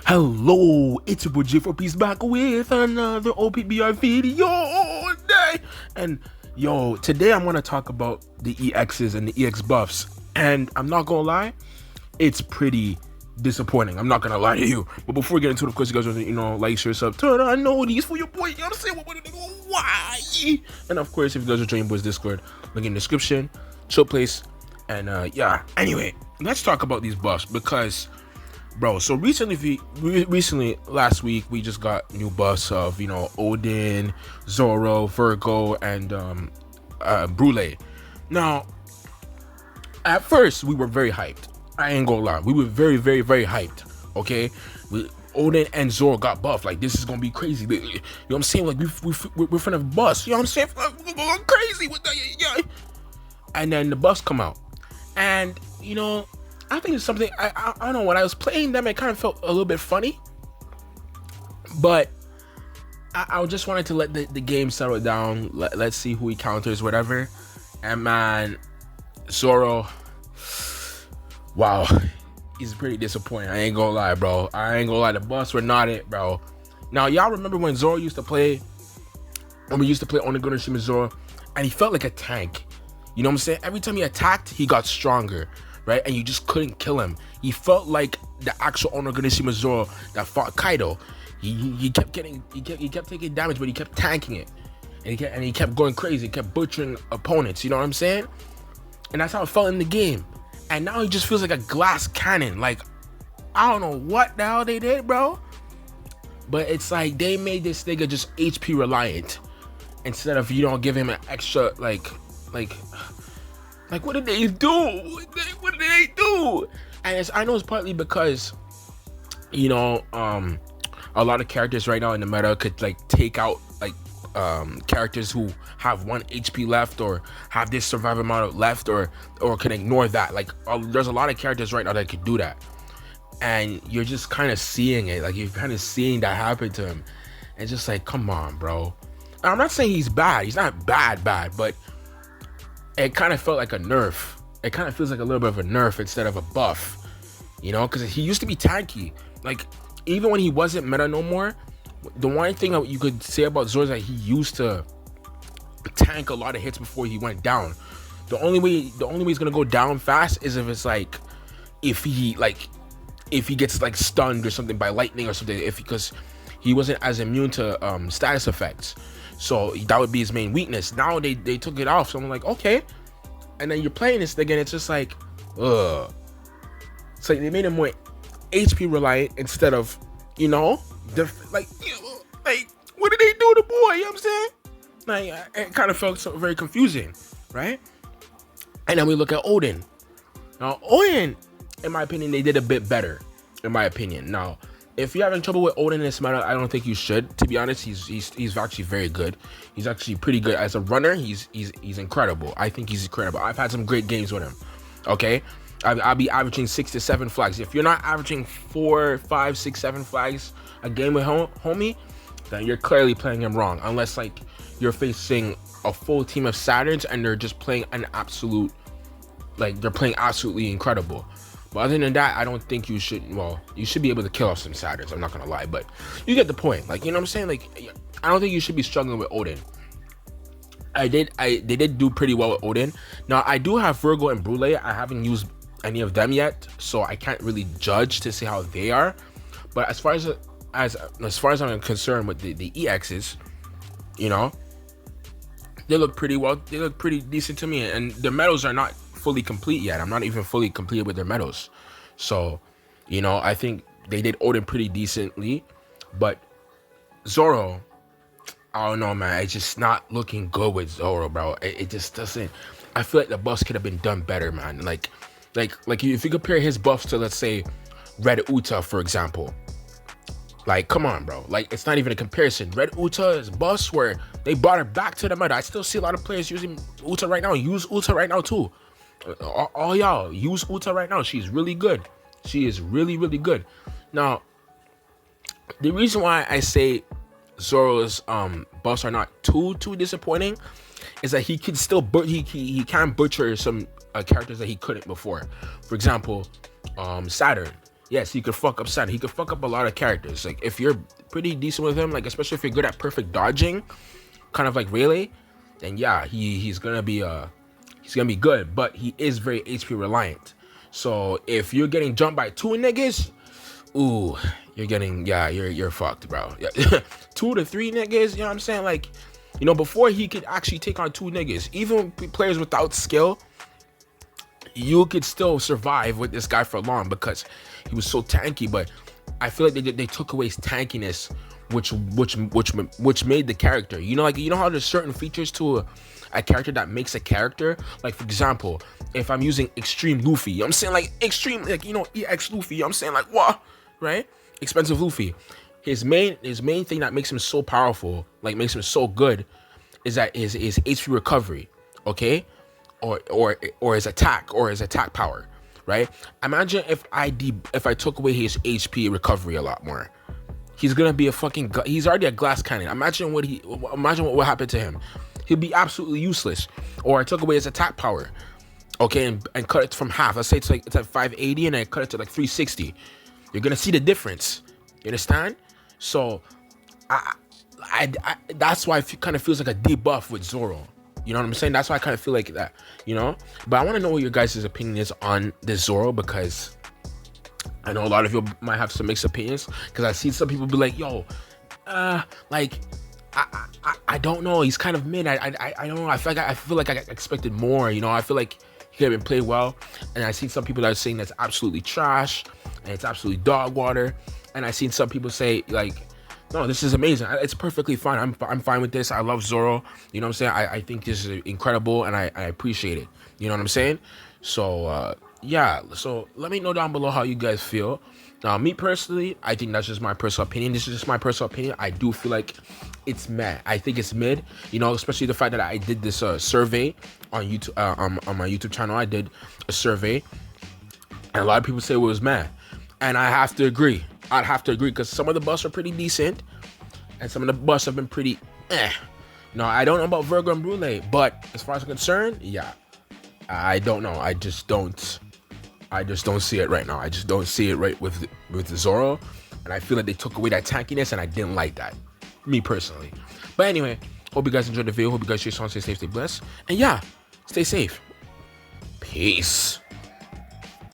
Hello, it's your boy J4P's back with another OPBR video. And yo, today I'm gonna talk about the EXs and the EX buffs. And I'm not gonna lie, it's pretty disappointing. I'm not gonna lie to you. But before we get into it, of course, you guys want like, share, sub, turn on notice for your boy. You know what I'm saying? Why? And of course, if you guys are joining boys Discord, link in the description, chill place. And yeah. Anyway, let's talk about these buffs because, bro, so recently last week we just got new buffs of Odin, ZORO, Virgo, and Brule. Now, at first we were very hyped. I ain't gonna lie, we were very hyped. Okay, Odin and ZORO got buffed. Like, this is gonna be crazy. You know what I'm saying? Like, we're finna bust. You know what I'm saying? We're going crazy with that. Yeah. And then the buffs come out, and I think it's something, I don't know, when I was playing them, it kind of felt a little bit funny, but I just wanted to let the game settle down. Let's see who he counters, whatever. And man, ZORO, wow, he's pretty disappointing. I ain't gonna lie, bro. The buffs were not it, bro. Now, y'all remember when ZORO used to play, when we used to play Onigashima ZORO, and he felt like a tank. You know what I'm saying? Every time he attacked, he got stronger. Right, and you just couldn't kill him. He felt like the actual Onigashima ZORO that fought Kaido. He kept taking damage, but he kept tanking it, and he kept going crazy. He kept butchering opponents. You know what I'm saying? And that's how it felt in the game. And now he just feels like a glass cannon. Like, I don't know what the hell they did, bro. But it's like they made this nigga just HP reliant instead of give him an extra like. Like, what did they do? What did they do? And I know it's partly because, a lot of characters right now in the meta could like take out like characters who have 1 HP left or have this survival amount left or can ignore that. Like, there's a lot of characters right now that could do that, and you're just kind of seeing it. Like, you're kind of seeing that happen to him. It's just like, come on, bro. And I'm not saying he's bad. He's not bad, but it kind of felt like a nerf. It kind of feels like a little bit of a nerf instead of a buff, because he used to be tanky. Like, even when he wasn't meta no more, the one thing that you could say about ZORO is that he used to tank a lot of hits before he went down. The only way he's gonna go down fast is if it's like, if he gets like stunned or something by lightning or something, because he wasn't as immune to status effects. So that would be his main weakness. Now they took it off. So I'm like, okay. And then you're playing this thing and it's just like, ugh. It's like they made him more HP reliant instead of, like, what did they do to the boy? You know what I'm saying? Like, it kind of felt so very confusing, right? And then we look at Odin. Now, Odin, in my opinion, they did a bit better, in my opinion. Now, if you're having trouble with Odin in this meta, I don't think you should. To be honest, he's actually very good. He's actually pretty good as a runner. He's incredible. I think he's incredible. I've had some great games with him. Okay, I'll be averaging 6 to 7 flags. If you're not averaging 4, 5, 6, 7 flags a game with homie, then you're clearly playing him wrong. Unless like you're facing a full team of Saturns and they're just playing they're playing absolutely incredible. But other than that, I don't think you should. Well, you should be able to kill off some Saturns. I'm not gonna lie, but you get the point. Like, you know what I'm saying? Like, I don't think you should be struggling with Odin. They did do pretty well with Odin. Now, I do have Virgo and Brule. I haven't used any of them yet, so I can't really judge to see how they are. But as far as I'm concerned with the EXs, they look pretty well. They look pretty decent to me, and their medals are not fully complete yet. I'm not even fully completed with their medals. So, I think they did Odin pretty decently, but ZORO, I don't know, man. It's just not looking good with ZORO, bro. It just doesn't. I feel like the buffs could have been done better, man. Like if you compare his buffs to, let's say, Red Uta, for example. Like, come on, bro. Like, it's not even a comparison. Red Uta's buffs where they brought her back to the meta. I still see a lot of players using Uta right now. Use Uta right now too. All y'all use Uta right now. She's really good. She is really good. Now, the reason why I say ZORO's buffs are not too disappointing is that he can still he can butcher some characters that he couldn't before. For example, Saturn. Yes, he could fuck up Sand. He could fuck up a lot of characters. Like if you're pretty decent with him, like especially if you're good at perfect dodging, kind of like Rayleigh, then yeah, he's gonna be good. But he is very HP reliant. So if you're getting jumped by 2 niggas, ooh, you're fucked, bro. Yeah. 2 to 3 niggas, you know what I'm saying? Like, before he could actually take on 2 niggas, even players without skill, you could still survive with this guy for long because he was so tanky. But I feel like they took away his tankiness, which made the character. Like how there's certain features to a character that makes a character. Like for example, if I'm using Extreme Luffy, I'm saying like Extreme, like EX Luffy, I'm saying like what, right? Expensive Luffy. His main thing that makes him so powerful, like makes him so good, is that his HP recovery, okay, or his attack power, right? Imagine if I took away his HP recovery a lot more. He's gonna be he's already a glass cannon. Imagine what would happen to him. He'd be absolutely useless. Or I took away his attack power, okay, and cut it from half. Let's say it's at 580 and I cut it to like 360. You're gonna see the difference. You understand? So, I that's why it kind of feels like a debuff with Zoro. You know what I'm saying? That's why I kind of feel like that. But I want to know what your guys' opinion is on this Zoro, because I know a lot of you might have some mixed opinions. Because I see some people be like, "Yo, like." I don't know. He's kind of mid. I don't know. I feel like I expected more. I feel like he could have been played well. And I seen some people that are saying that's absolutely trash and it's absolutely dog water. And I seen some people say like, no, this is amazing. It's perfectly fine. I'm fine with this. I love Zoro. You know what I'm saying? I think this is incredible and I appreciate it. You know what I'm saying? So yeah. So let me know down below how you guys feel. Now, me personally, I think that's just my personal opinion. This is just my personal opinion. I do feel like it's meh. I think it's mid, especially the fact that I did this survey on YouTube, on my YouTube channel. I did a survey, and a lot of people say it was meh, and I have to agree. I'd have to agree because some of the buffs are pretty decent, and some of the buffs have been pretty eh. I don't know about Virgo and Brule, but as far as I'm concerned, yeah, I don't know. I just don't see it right now. I just don't see it right with the Zoro, and I feel like they took away that tankiness, and I didn't like that, me personally. But anyway, hope you guys enjoyed the video. Hope you guys stay strong, stay safe, stay blessed, and yeah, stay safe. Peace.